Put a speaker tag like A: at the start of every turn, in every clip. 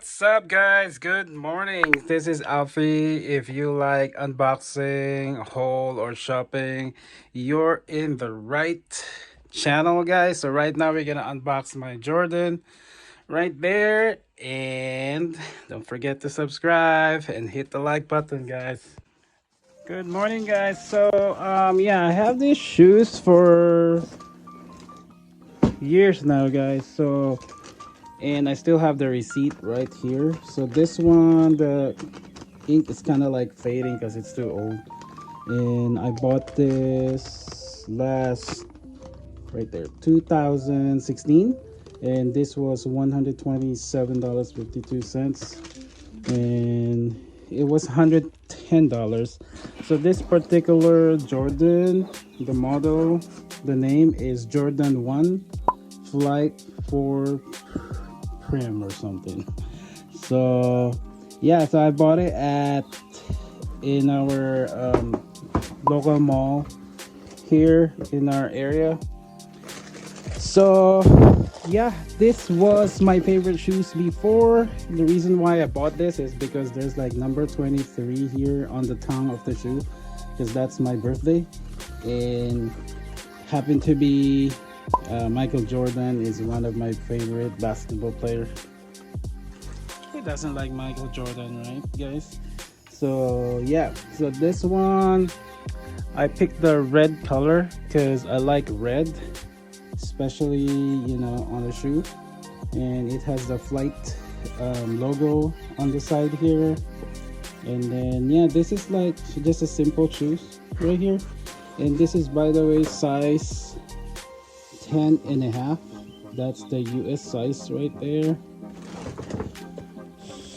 A: What's up, guys? Good morning. This is Alfie. If you like unboxing, haul, or shopping, you're in the right channel, guys. So right now we're gonna unbox my Jordan right there, and don't forget to subscribe and hit the like button, guys. Good morning, guys. So I have these shoes for years now, guys. And I still have the receipt right here. So this one, the ink is kind of like fading because it's too old. And I bought this last, right there, 2016. And this was $127.52. And it was $110. So this particular Jordan, the model, the name is Jordan 1 Flight 4 Prem or something. So yeah, so I bought it in our local mall here in our area. So yeah, this was my favorite shoes before. The reason why I bought this is because there's like number 23 here on the tongue of the shoe, because that's my birthday, and happened to be Michael Jordan is one of my favorite basketball players. Who doesn't like Michael Jordan, right, guys? So yeah, so this one I picked the red color because I like red, especially on the shoe, and it has the flight logo on the side here. And then yeah, this is like just a simple shoes right here, and this is, by the way, size 10.5. That's the US size right there.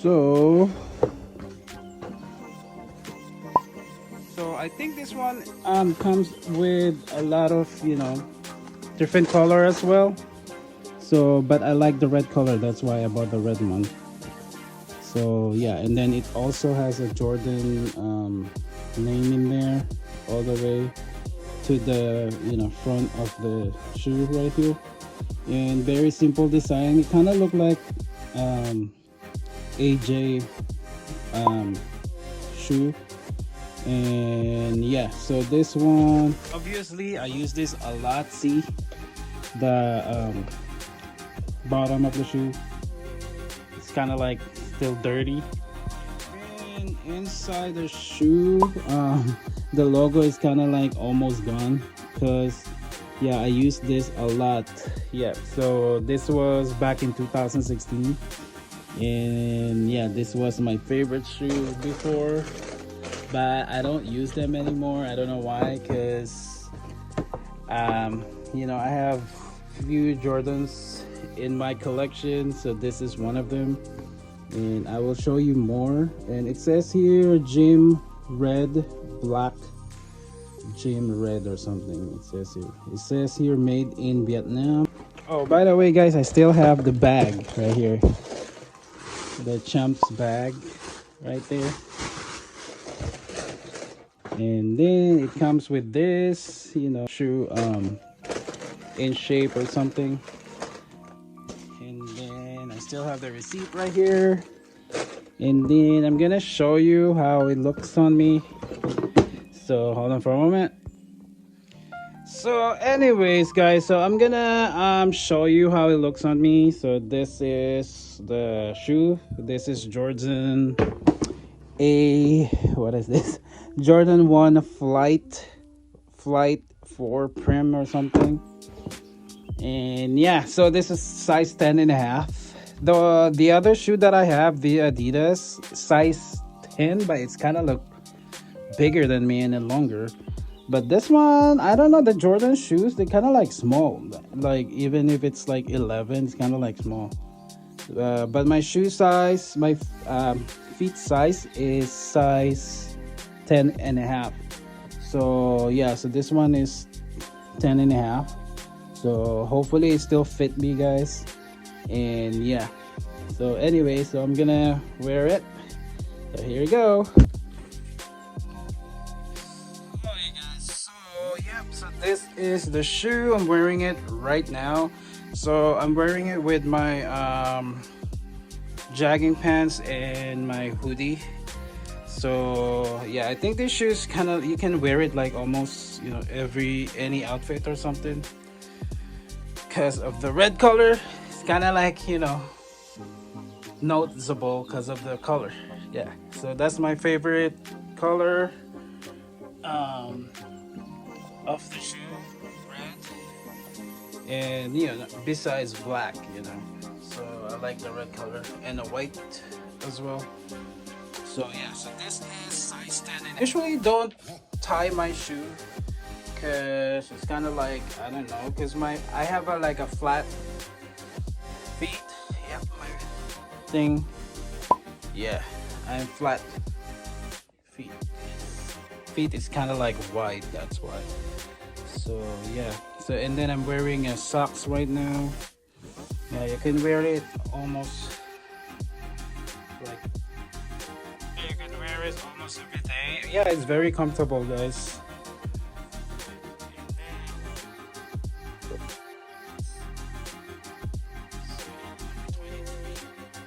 A: So I think this one comes with a lot of different color as well. So but I like the red color, that's why I bought the red one. So yeah, and then it also has a Jordan name in there all the way to the front of the shoe right here. And very simple design. It kind of look like AJ shoe. And yeah, so this one, obviously I use this a lot. See the bottom of the shoe, it's kind of like still dirty. And inside the shoe, the logo is kind of like almost gone, because yeah, I used this a lot. Yeah, so this was back in 2016, and yeah, this was my favorite shoe before, but I don't use them anymore. I don't know why, because I have few Jordans in my collection, so this is one of them, and I will show you more. And it says here gym red black, gym red or something. It says here made in Vietnam. Oh, by the way, guys, I still have the bag right here, the Champs bag right there. And then it comes with this shoe in shape or something. And then I still have the receipt right here. And then I'm gonna show you how it looks on me. So hold on for a moment. So anyways, guys, so I'm gonna show you how it looks on me. So this is the shoe. This is Jordan what is this? Jordan 1 Flight 4 Prem or something. And yeah, so this is size 10.5. The other shoe that I have, the Adidas, size 10, but it's kind of look bigger than me and then longer. But this one, I don't know, the Jordan shoes, they kind of like small, like even if it's like 11, it's kind of like small. But my shoe size, my feet size is size 10.5. So yeah, so this one is 10.5. So hopefully it still fit me, guys. And yeah, so anyway, so I'm gonna wear it. So here you go. Okay, guys, so yep, so this is the shoe. I'm wearing it right now. So I'm wearing it with my jogging pants and my hoodie. So yeah, I think these shoes kind of, you can wear it like almost, you know, any outfit or something, because of the red color. It's kind of like, you know, noticeable because of the color. Yeah, so that's my favorite color um of the shoe, red. And you know, besides black, you know, so I like the red color and the white as well. So yeah, so this is size 10. And I usually don't tie my shoe because it's kind of like, I don't know, because I have a like a flat feet. Yeah, my thing. Yeah, I'm flat feet. Feet is kind of like wide, that's why. So yeah, so and then I'm wearing a socks right now. Yeah, you can wear it almost like, you can wear it almost every day. Yeah, it's very comfortable, guys.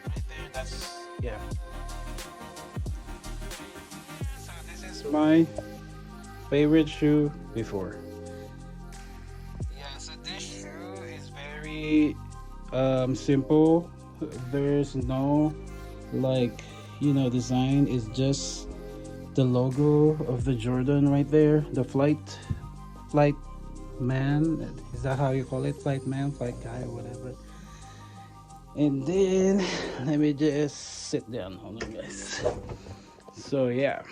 A: Right there, that's, yeah. So this is my favorite shoe before. Yeah, so this shoe is very simple. There's no like, you know, design. Is just the logo of the Jordan right there, the flight man, is that how you call it? Flight man, flight guy, whatever. And then let me just sit down, hold on guys. So yeah,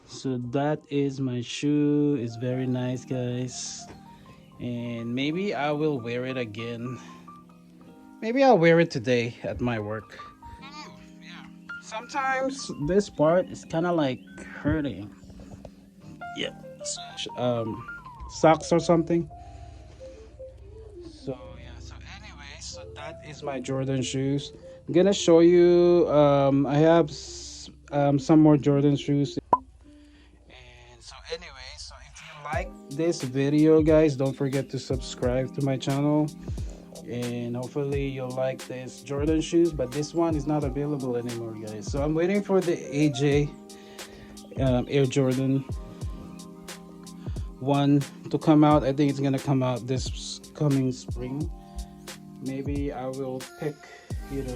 A: so that is my shoe. It's very nice, guys, and maybe I will wear it again. Maybe I'll wear it today at my work. Yeah, sometimes this part is kind of like hurting. Yeah, socks or something. So yeah, so anyway, so that is my Jordan shoes. I'm gonna show you, I have some more Jordan shoes. And so anyway, so if you like this video, guys, don't forget to subscribe to my channel, and hopefully you'll like this Jordan shoes. But this one is not available anymore, guys, so I'm waiting for the AJ Air Jordan 1 to come out. I think it's gonna come out this coming spring. Maybe I will pick, you know,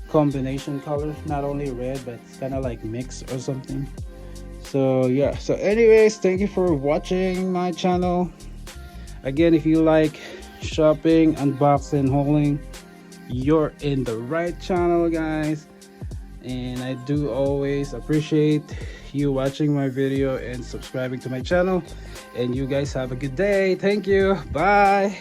A: combination color, not only red but kind of like mix or something. So yeah, so anyways, thank you for watching my channel. Again, if you like shopping, unboxing, hauling, you're in the right channel, guys. And I do always appreciate you watching my video and subscribing to my channel. And you guys have a good day. Thank you. Bye.